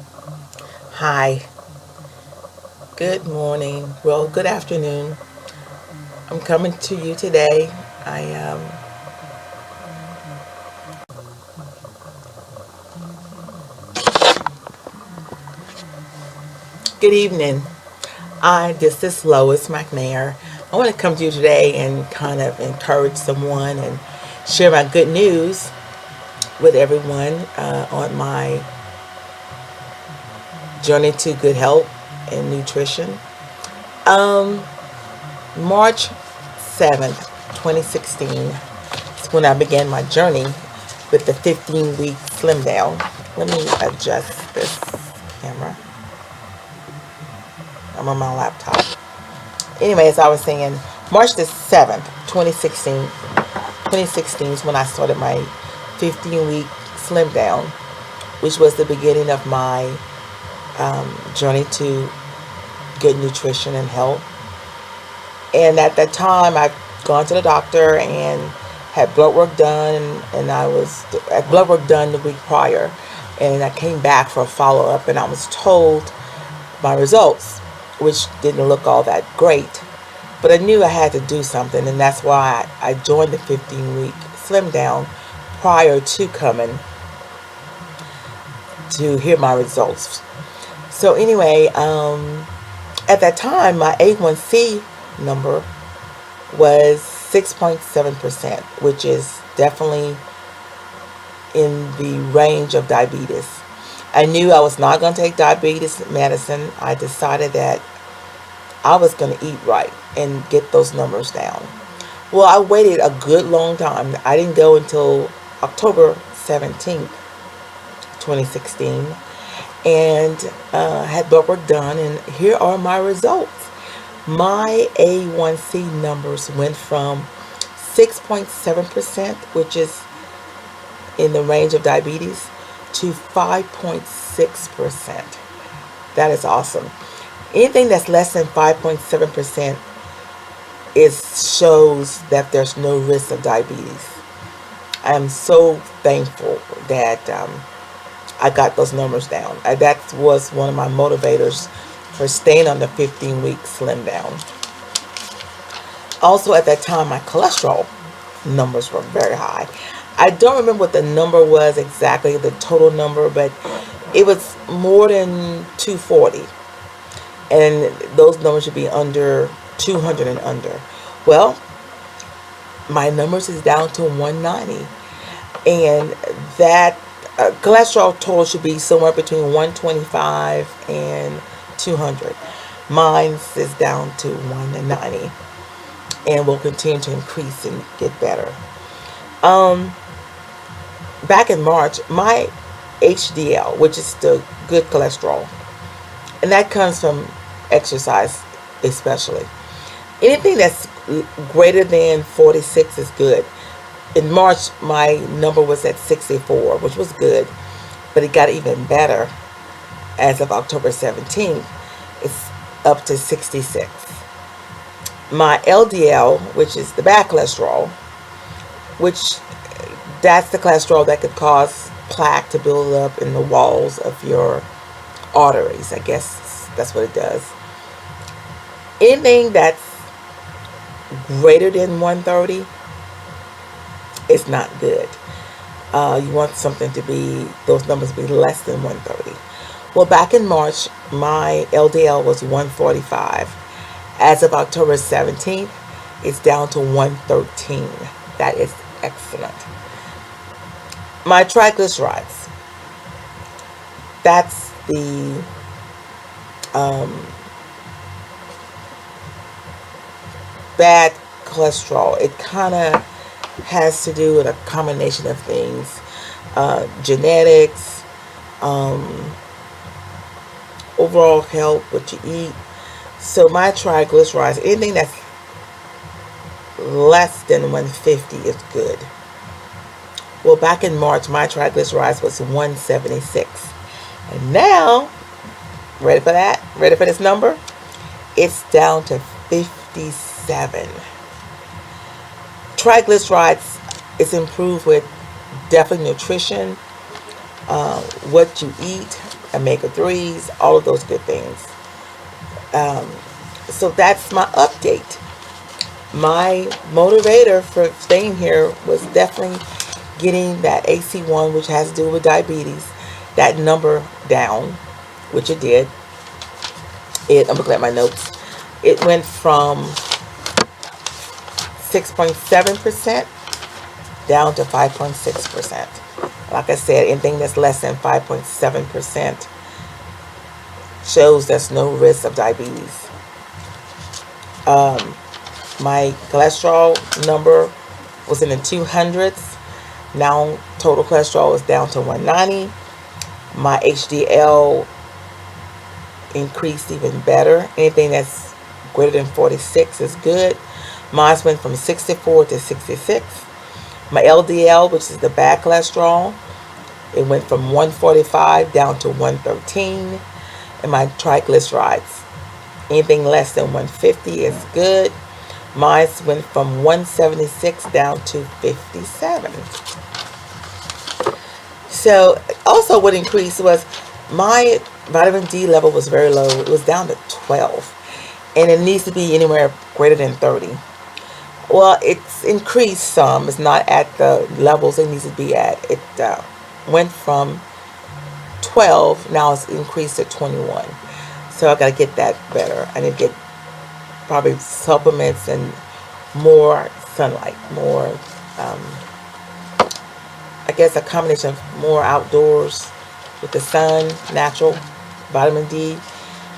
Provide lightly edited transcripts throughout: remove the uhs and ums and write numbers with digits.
Hi, good morning. Well, good afternoon. I'm coming to you today. I Good evening. This is Lois McNair. I want to come to you today and kind of encourage someone and share my good news with everyone on my journey to good health and nutrition. Um, March 7th, 2016 is when I began my journey with the 15-week Slimdown. Let me adjust this camera. I'm on my laptop. Anyway, as I was saying, March the 7th, 2016 is when I started my 15-week Slimdown, which was the beginning of my journey to good nutrition and health. And at that time, I'd gone to the doctor and had blood work done, and I had blood work done the week prior, and I came back for a follow-up, and I was told my results, which didn't look all that great, but I knew I had to do something, and that's why I joined the 15-week Slim Down prior to coming to hear my results. So anyway, at that time, my A1C number was 6.7%, which is definitely in the range of diabetes. I knew I was not going to take diabetes medicine. I decided that I was going to eat right and get those numbers down. Well, I waited a good long time. I didn't go until October 17th, 2016, and had blood work done, and here are my results. My A1C numbers went from 6.7%, which is in the range of diabetes, to 5.6%. That is awesome. Anything that's less than 5.7% shows that there's no risk of diabetes. I am so thankful that I got those numbers down. That was one of my motivators for staying on the 15-week Slim Down. Also, at that time, my cholesterol numbers were very high. I don't remember what the number was exactly, the total number, but it was more than 240. And those numbers should be under 200 and under. Well, my numbers is down to 190. And that cholesterol total should be somewhere between 125 and 200. Mine is down to 190 and will continue to increase and get better. Back in March, my HDL, which is the good cholesterol, and that comes from exercise especially. Anything that's greater than 46 is good. In March, my number was at 64, which was good, but it got even better as of October 17th. It's up to 66. My LDL, which is the bad cholesterol, which that's the cholesterol that could cause plaque to build up in the walls of your arteries. I guess that's what it does. Anything that's greater than 130 is not good. You want something to be, those numbers to be less than 130. Well, back in March, my LDL was 145. As of October 17th, it's down to 113. That is excellent. My triglycerides, that's the bad cholesterol. It kind of has to do with a combination of things, genetics, overall health, what you eat. So my triglycerides, anything that's less than 150 is good. Well, back in March, my triglycerides was 176. And now, ready for that? Ready for this number? It's down to 57. Triglycerides is improved with definitely nutrition, what you eat, omega-3s, all of those good things. So that's my update. My motivator for staying here was definitely getting that AC1, which has to do with diabetes, that number down, which it did. I'm looking at my notes. It went from 6.7% down to 5.6%. Like I said, anything that's less than 5.7% shows there's no risk of diabetes. My cholesterol number was in the 200s. Now total cholesterol is down to 190. My HDL increased even better. Anything that's greater than 46 is good. Mine went from 64 to 66. My LDL, which is the bad cholesterol, it went from 145 down to 113. And my triglycerides, anything less than 150 is good. Mine went from 176 down to 57. So also what increased was my vitamin D level was very low. It was down to 12. And it needs to be anywhere greater than 30. Well, it's increased some. It's not at the levels it needs to be at. It went from 12. Now it's increased to 21. So I got to get that better. I need to get probably supplements and more sunlight. More, I guess a combination of more outdoors with the sun, natural vitamin D,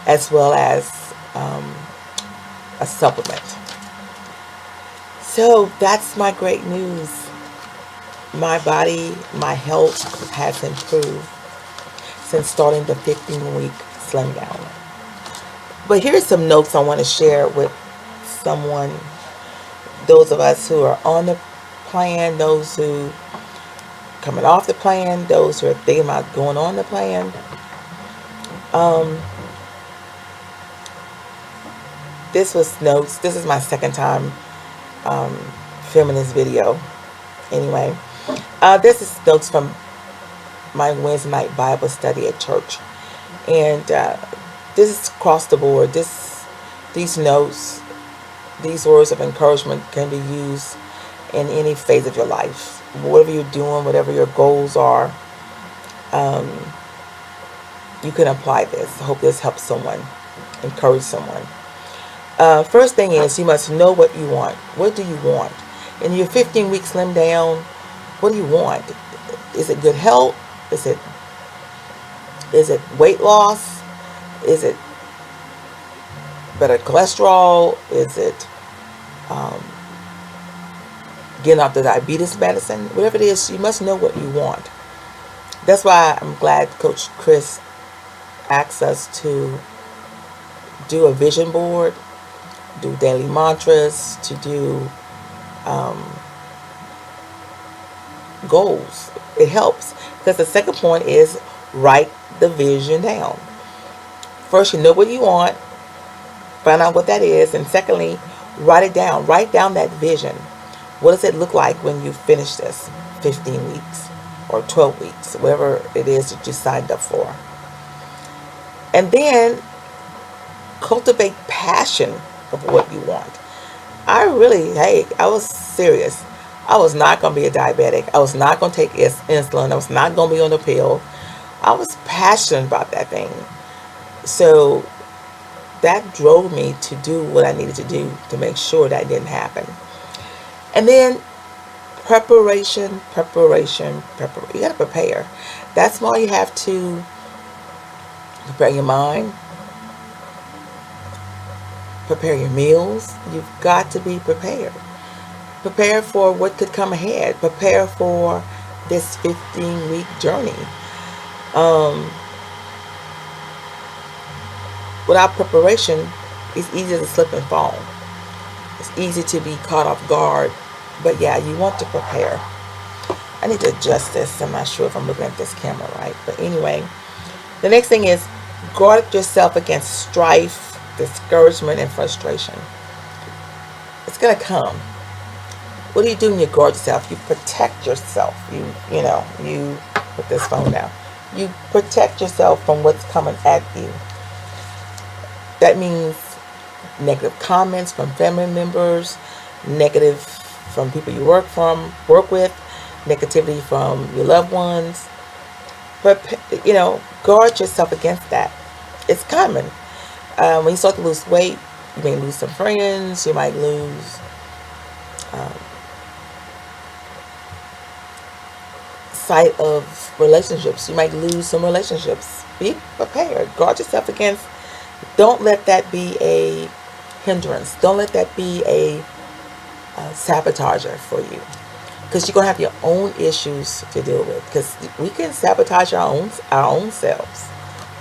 as well as a supplement. So that's my great news. My body, my health has improved since starting the 15-week Slimdown. But here's some notes I want to share with someone, those of us who are on the plan, those who coming off the plan, those who are thinking about going on the plan. This was notes. This is my second time filming this video. Anyway, this is notes from my Wednesday night Bible study at church, and this is across the board. These notes, these words of encouragement can be used in any phase of your life. Whatever you're doing, whatever your goals are, you can apply this. I hope this helps someone, encourage someone. First thing is, you must know what you want. What do you want? In your 15-week slim down, what do you want? Is it good health? Is it weight loss? Is it better cholesterol? Is it getting off the diabetes medicine? Whatever it is, you must know what you want. That's why I'm glad Coach Chris asked us to do a vision board, do daily mantras, to do goals. It helps, because the second point is write the vision down. First, you know what you want, find out what that is, and secondly, write it down. Write down that vision. What does it look like when you finish this 15 weeks or 12 weeks, whatever it is that you signed up for? And then cultivate passion of what you want. I was serious. I was not going to be a diabetic. I was not going to take insulin. I was not going to be on the pill. I was passionate about that thing. So that drove me to do what I needed to do to make sure that didn't happen. And then preparation. You got to prepare. That's why you have to prepare your mind, prepare your meals. You've got to be prepared. Prepare for what could come ahead. Prepare for this 15-week journey. Without preparation, it's easy to slip and fall. It's easy to be caught off guard. But yeah, you want to prepare. I need to adjust this. I'm not sure if I'm looking at this camera right. But anyway, the next thing is guard yourself against strife, discouragement, and frustration. It's going to come. What do you do when you guard yourself? You protect yourself. You put this phone down. You protect yourself from what's coming at you. That means negative comments from family members, negative from people you work with, negativity from your loved ones. But guard yourself against that. It's coming. When you start to lose weight, you may lose some friends. You might lose um, sight of relationships. You might lose some relationships. Be prepared. Guard yourself against. Don't let that be a hindrance. Don't let that be a sabotager for you. Because you're going to have your own issues to deal with. Because we can sabotage our own selves.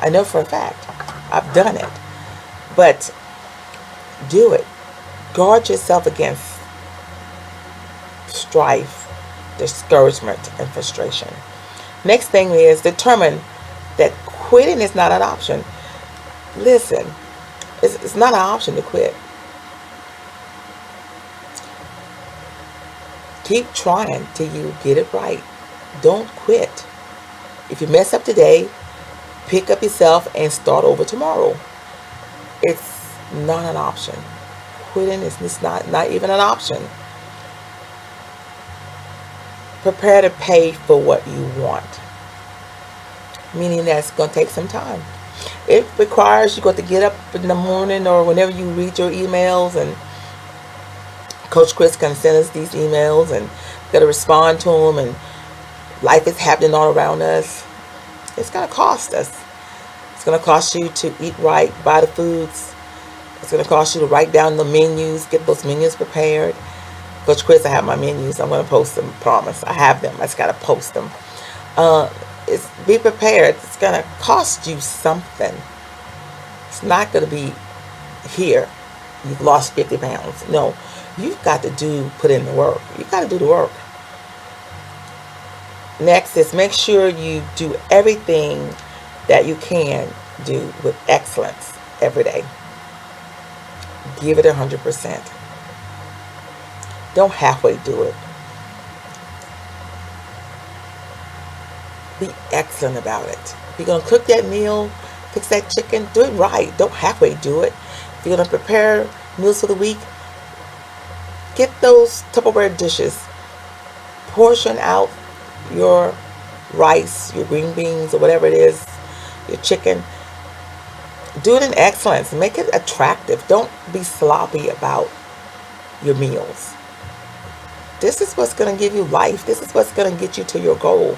I know for a fact. I've done it. But do it. Guard yourself against strife, discouragement, and frustration. Next thing is determine that quitting is not an option. Listen, it's not an option to quit. Keep trying till you get it right. Don't quit. If you mess up today, pick up yourself and start over tomorrow. It's not an option. Quitting is not even an option. Prepare to pay for what you want. Meaning that's going to take some time. It requires you got to get up in the morning or whenever you read your emails, and Coach Chris can send us these emails and got to respond to them, and life is happening all around us. It's going to cost us. It's going to cost you to eat right, buy the foods. It's going to cost you to write down the menus, get those menus prepared. Coach Chris, I have my menus. I'm going to post them, promise. I have them. I just got to post them. Be prepared. It's going to cost you something. It's not going to be here. You've lost 50 pounds. No, you've got to put in the work. You've got to do the work. Next is make sure you do everything that you can do with excellence every day. Give it 100%. Don't halfway do it. Be excellent about it. If you're going to cook that meal, fix that chicken, do it right. Don't halfway do it. If you're going to prepare meals for the week, get those Tupperware dishes. Portion out your rice, your green beans, or whatever it is, your chicken. Do it in excellence. Make it attractive. Don't be sloppy about your meals. This is what's going to give you life. This is what's going to get you to your goal.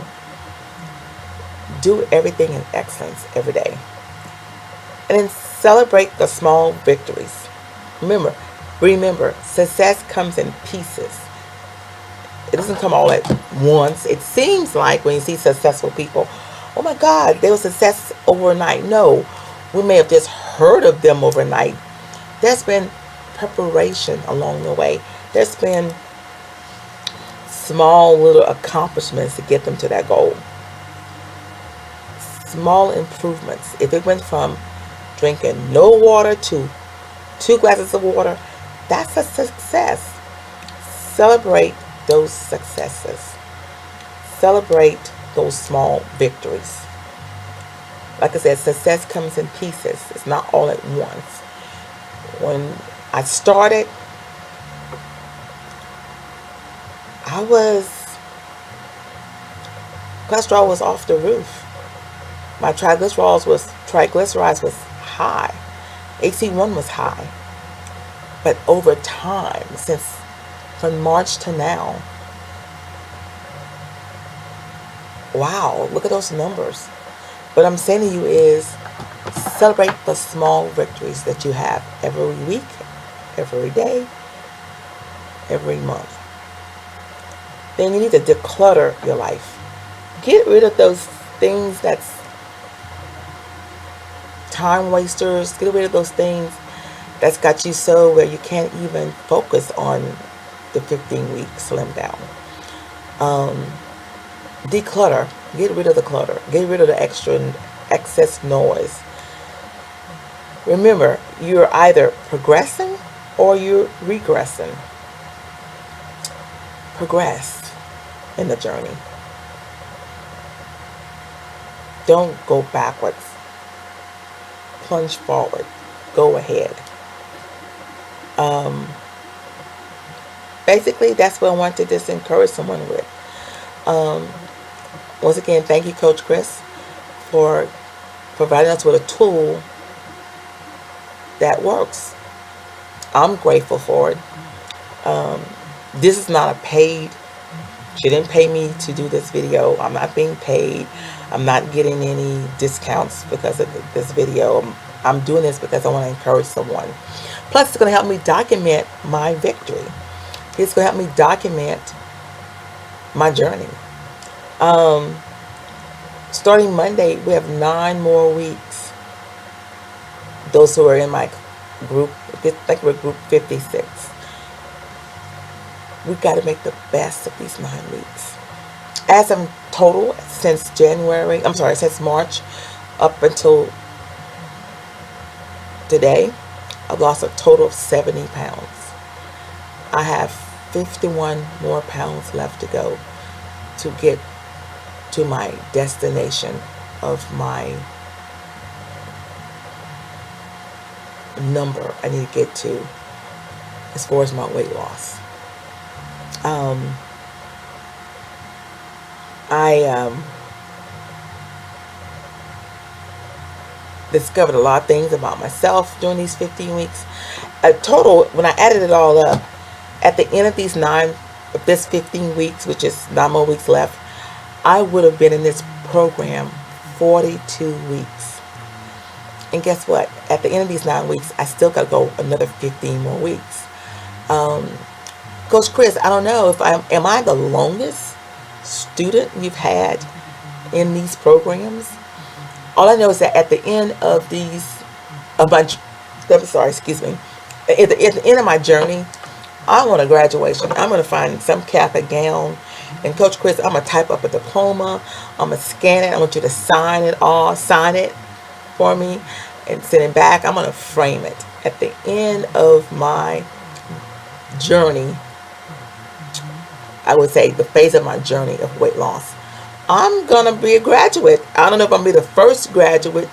Do everything in excellence every day. And then celebrate the small victories. Remember, success comes in pieces. It doesn't come all at once. It seems like when you see successful people, oh my God, they were success overnight. No, we may have just heard of them overnight. There's been preparation along the way. There's been small little accomplishments to get them to that goal. Small improvements. If it went from drinking no water to 2 glasses of water, that's a success. Celebrate those successes. Celebrate those small victories. Like I said, success comes in pieces. It's not all at once. When I started, cholesterol was off the roof. My triglycerides was high. AC1 was high. But over time, from March to now, wow, look at those numbers. What I'm saying to you is celebrate the small victories that you have every week, every day, every month. Then you need to declutter your life. Get rid of those things that's time wasters. Get rid of those things that's got you so where you can't even focus on the 15-week Slimdown. Declutter. Get rid of the clutter. Get rid of the excess noise. Remember, you're either progressing or you're regressing. Progress in the journey. Don't go backwards. Plunge forward. Go ahead. Basically, that's what I want to just encourage someone with. Once again, thank you, Coach Chris, for providing us with a tool that works. I'm grateful for it. This is not a paid. She didn't pay me to do this video. I'm not being paid. I'm not getting any discounts because of this video. I'm doing this because I want to encourage someone. Plus, it's going to help me document my victory. It's going to help me document my journey. Starting Monday, we have 9 more weeks. Those who are in my group, I think we're group 56. We've got to make the best of these 9 weeks. As of total, since March up until today, I've lost a total of 70 pounds. I have 51 more pounds left to go to get to my destination of my number I need to get to as far as my weight loss. I discovered a lot of things about myself during these 15 weeks. A total, when I added it all up, at the end of this 15 weeks, which is 9 more weeks left, I would have been in this program 42 weeks. And guess what? At the end of these 9 weeks, I still got to go another 15 more weeks. Coach Chris, I don't know if am I the longest student you've had in these programs? All I know is that at the end of at the end of my journey, I want a graduation. I'm going to find some Catholic gown. And Coach Chris, I'm going to type up a diploma. I'm going to scan it. I want you to sign it for me and send it back. I'm going to frame it. At the end of my journey, I would say the phase of my journey of weight loss, I'm going to be a graduate. I don't know if I'm going to be the first graduate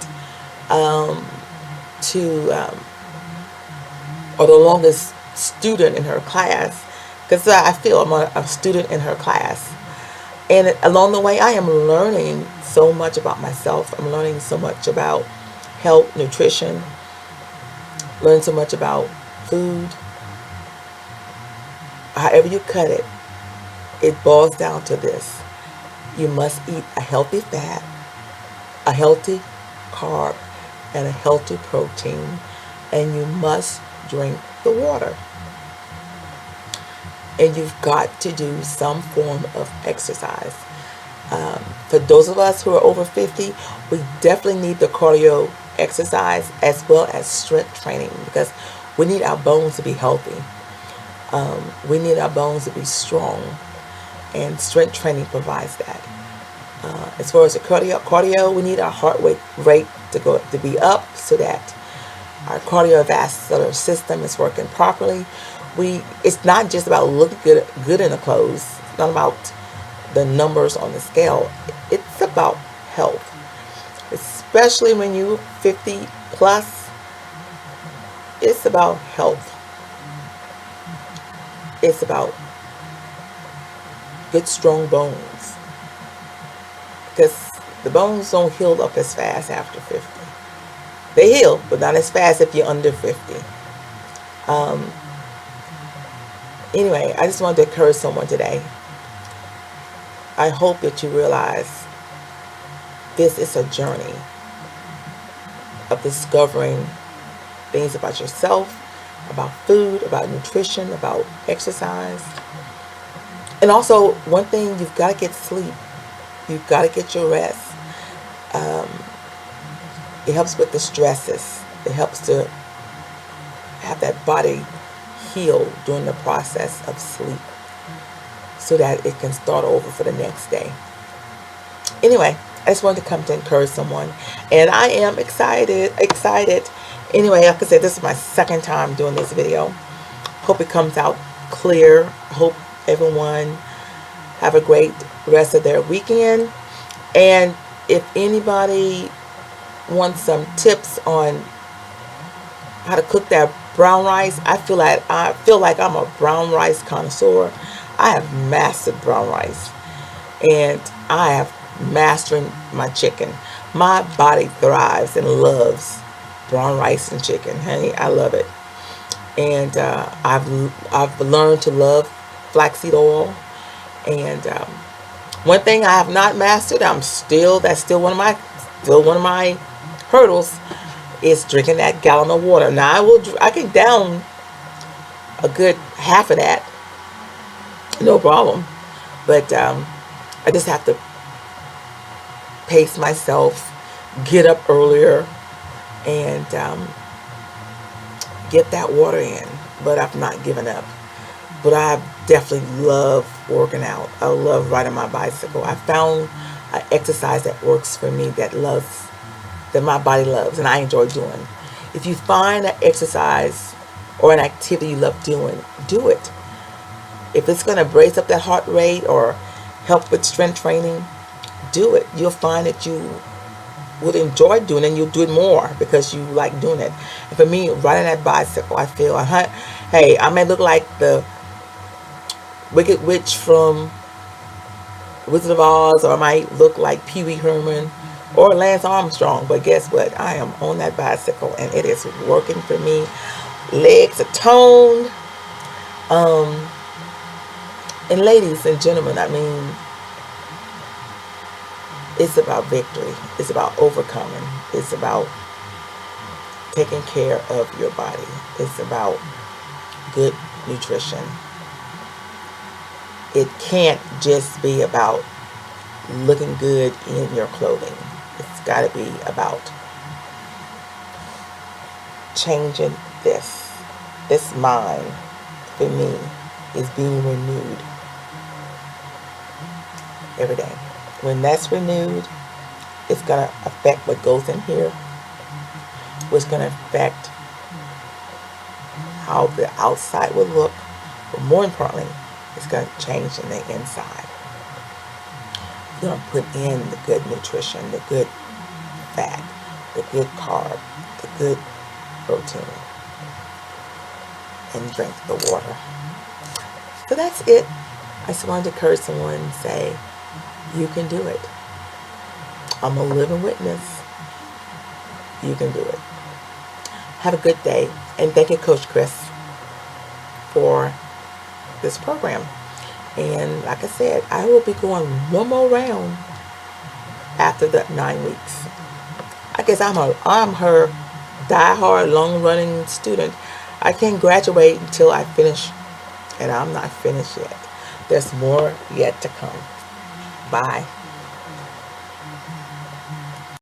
or the longest student in her class, because I feel I'm a student in her class. And along the way, I am learning so much about myself. I'm learning so much about health, nutrition, learning so much about food. However you cut it, it boils down to this. You must eat a healthy fat, a healthy carb, and a healthy protein, and you must drink the water. And you've got to do some form of exercise. For those of us who are over 50, we definitely need the cardio exercise as well as strength training, because we need our bones to be healthy. We need our bones to be strong, and strength training provides that. As far as the cardio, we need our heart rate to be up so that our cardiovascular system is working properly. It's not just about looking good in the clothes. It's not about the numbers on the scale. It's about health, especially when you're 50 plus. It's about health. It's about good, strong bones, because the bones don't heal up as fast after 50. They heal, but not as fast if you're under 50. Anyway, I just wanted to encourage someone today. I hope that you realize this is a journey of discovering things about yourself, about food, about nutrition, about exercise. And also, one thing, you've got to get sleep. You've got to get your rest. It helps with the stresses. It helps to have that body heal during the process of sleep so that it can start over for the next day. Anyway, I just wanted to come to encourage someone. And I am excited. Anyway, like I said, this is my second time doing this video. Hope it comes out clear. Hope everyone have a great rest of their weekend. And if anybody wants some tips on how to cook that brown rice, I feel like I'm a brown rice connoisseur. I have mastered brown rice, and I have mastering my chicken. My body thrives and loves brown rice and chicken, honey. I love it, and I've learned to love flaxseed oil. And one thing I have not mastered, that's still one of my hurdles, is drinking that gallon of water. Now I can down a good half of that, no problem. But I just have to pace myself, get up earlier, and get that water in. But I've not given up. But I definitely love working out. I love riding my bicycle. I found an exercise that works for me, that my body loves, and I enjoy doing. If you find an exercise or an activity you love doing, do it. If it's going to brace up that heart rate or help with strength training, do it. You'll find that you would enjoy doing it, and you'll do it more because you like doing it. And for me, riding that bicycle, I feel, hey, I may look like the Wicked Witch from Wizard of Oz, or I might look like Pee Wee Herman or Lance Armstrong, but guess what? I am on that bicycle, and it is working for me. Legs are toned. And ladies and gentlemen, I mean, it's about victory. It's about overcoming. It's about taking care of your body. It's about good nutrition. It can't just be about looking good in your clothing. It's got to be about changing this. This mind, for me, is being renewed every day. When that's renewed, it's going to affect what goes in here, which is going to affect how the outside will look, but more importantly, it's going to change in the inside. You're going to put in the good nutrition, the good fat, the good carb, the good protein, and drink the water. So that's it. I just wanted to encourage someone and say, you can do it. I'm a living witness. You can do it. Have a good day. And thank you, Coach Chris, for this program. And like I said, I will be going one more round after the 9 weeks. I guess I'm her die-hard, long-running student. I can't graduate until I finish, and I'm not finished yet. There's more yet to come. Bye.